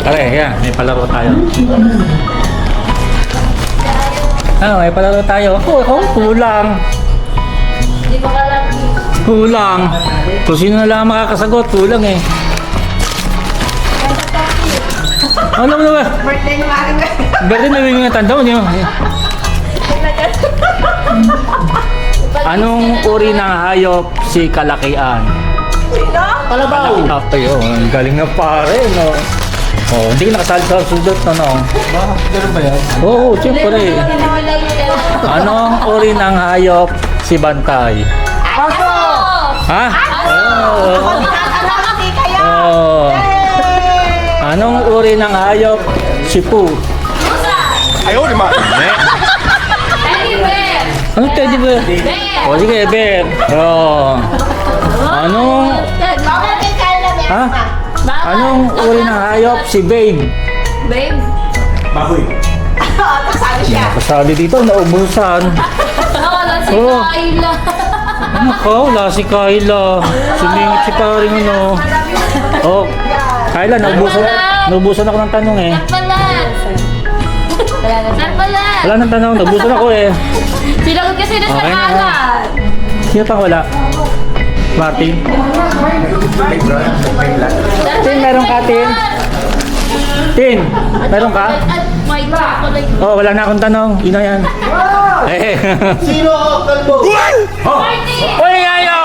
Pare, yan. May palaro tayo. May palaro tayo. Kulang. Hindi ko kalagi. Kulang. Kung sino na lang makakasagot, kulang eh. Ano mo naman? Birthday ni Maring. Birthday na yung tanda mo niyo. Anong uri ng hayop si kalakian? Sino? Kalabaw. Ay, ang galing na pare, no? Oh, hindi ka nakasali sa sudot, no? Ganun ba yan? Oo, siyempre. Anong uri ng hayop si Bantay? Aso! Ha? Ako nakakalaksi kayo! Oh. Anong uri ng hayop si Pooh? Ayaw ni Ma. Teddy bear! Ano teddy bear? Bear! O sige, bear. Oh. Anong Bakit kay Carla meron Ha? pa? Anong uri ng hayop si Babe? Babe? Baboy. Oo, kasali siya. Kasali dito, naubusan. Wala si Oh. Kyla. Ano ka? Wala si Kyla. Sumingit si paring ano. Oh, Kyla, naubusan ako ng tanong eh. Saan pala? Wala nang tanong, naubusan ako eh. Sinagot kasi na sa Okay na. kalat. Sino pang wala? Martin? Tin, meron ka, Tin? Tin, meron ka? At my chocolate. Oh, wala na akong tanong. Yun na yan. Eh. Sino? Kalbo. Martin! Uy, ayaw!